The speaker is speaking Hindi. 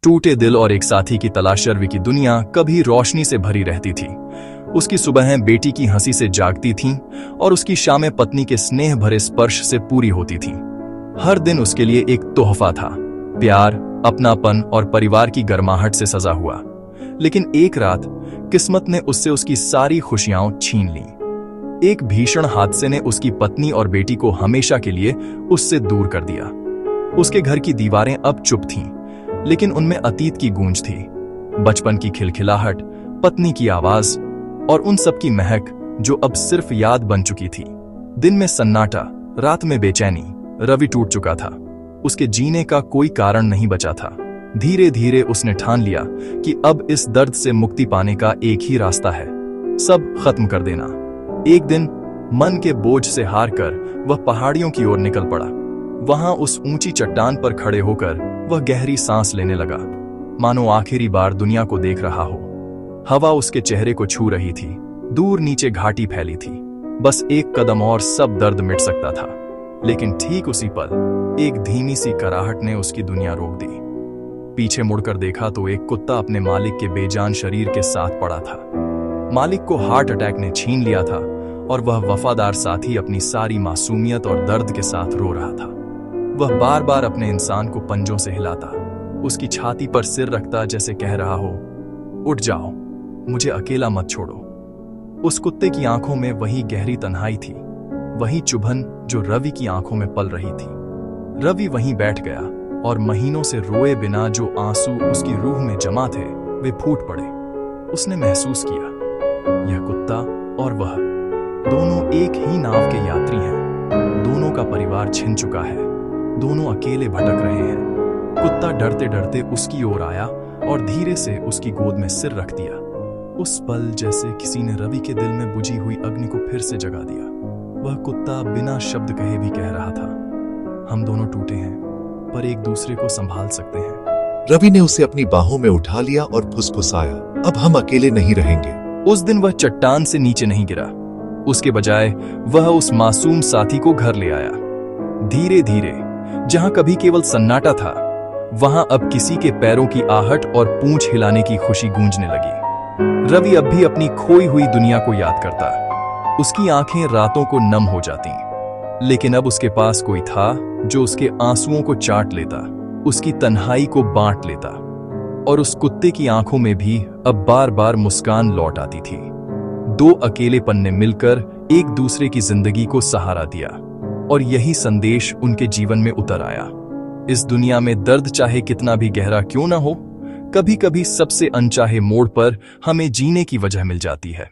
टूटे दिल और एक साथी की तलाश। रवि की दुनिया कभी रोशनी से भरी रहती थी। उसकी सुबहें बेटी की हंसी से जागती थीं और उसकी शामें पत्नी के स्नेह भरे स्पर्श से पूरी होती थीं। हर दिन उसके लिए एक तोहफा था, प्यार, अपनापन और परिवार की गर्माहट से सजा हुआ। लेकिन एक रात किस्मत ने उससे उसकी सारी खुशियां छीन लीं। एक भीषण हादसे ने उसकी पत्नी और बेटी को हमेशा के लिए उससे दूर कर दिया। उसके घर की दीवारें अब चुप थीं, लेकिन उनमें अतीत की गूंज थी। बचपन की खिलखिलाहट, पत्नी की आवाज और उन सब की महक जो अब सिर्फ याद बन चुकी थी। दिन में सन्नाटा, रात में बेचैनी। रवि टूट चुका था। उसके जीने का कोई कारण नहीं बचा था। धीरे धीरे उसने ठान लिया कि अब इस दर्द से मुक्ति पाने का एक ही रास्ता है, सब खत्म कर देना। एक दिन मन के बोझ से हार कर वह पहाड़ियों की ओर निकल पड़ा। वहां उस ऊंची चट्टान पर खड़े होकर वह गहरी सांस लेने लगा, मानो आखिरी बार दुनिया को देख रहा हो। हवा उसके चेहरे को छू रही थी। दूर नीचे घाटी फैली थी। बस एक कदम और सब दर्द मिट सकता था। लेकिन ठीक उसी पल एक धीमी सी कराहट ने उसकी दुनिया रोक दी। पीछे मुड़कर देखा तो एक कुत्ता अपने मालिक के बेजान शरीर के साथ पड़ा था। मालिक को हार्ट अटैक ने छीन लिया था और वह वफादार साथी अपनी सारी मासूमियत और दर्द के साथ रो रहा था। वह बार बार अपने इंसान को पंजों से हिलाता, उसकी छाती पर सिर रखता, जैसे कह रहा हो, उठ जाओ, मुझे अकेला मत छोड़ो। उस कुत्ते की आंखों में वही गहरी तन्हाई थी, वही चुभन जो रवि की आंखों में पल रही थी। रवि वहीं बैठ गया और महीनों से रोए बिना जो आंसू उसकी रूह में जमा थे वे फूट पड़े। उसने महसूस किया, यह कुत्ता और वह दोनों एक ही नाव के यात्री हैं। दोनों का परिवार छिन चुका है, दोनों अकेले भटक रहे हैं। कुत्ता डरते डरते उसकी ओर आया और धीरे से उसकी गोद में सिर रख दिया। उस पल जैसे किसी ने रवि के दिल में बुझी हुई अग्नि को फिर से जगा दिया। वह कुत्ता बिना शब्द कहे भी कह रहा था, हम दोनों टूटे हैं पर एक दूसरे को संभाल सकते हैं। रवि ने उसे अपनी बाहों में उठा लिया और फुसफुसाया, अब हम अकेले नहीं रहेंगे। उस दिन वह चट्टान से नीचे नहीं गिरा, उसके बजाय वह उस मासूम साथी को घर ले आया। धीरे धीरे जहां कभी केवल सन्नाटा था, वहां अब किसी के पैरों की आहट और पूंछ हिलाने की खुशी गूंजने लगी। रवि अब भी अपनी खोई हुई दुनिया को याद करता। उसकी आंखें रातों को नम हो जाती, लेकिन अब उसके पास कोई था जो उसके आंसुओं को चाट लेता, उसकी तन्हाई को बांट लेता। और उस कुत्ते की आंखों में भी अब बार बार मुस्कान लौट आती थी। दो अकेलेपन ने मिलकर एक दूसरे की जिंदगी को सहारा दिया और यही संदेश उनके जीवन में उतर आया। इस दुनिया में दर्द चाहे कितना भी गहरा क्यों ना हो, कभी कभी सबसे अनचाहे मोड़ पर हमें जीने की वजह मिल जाती है।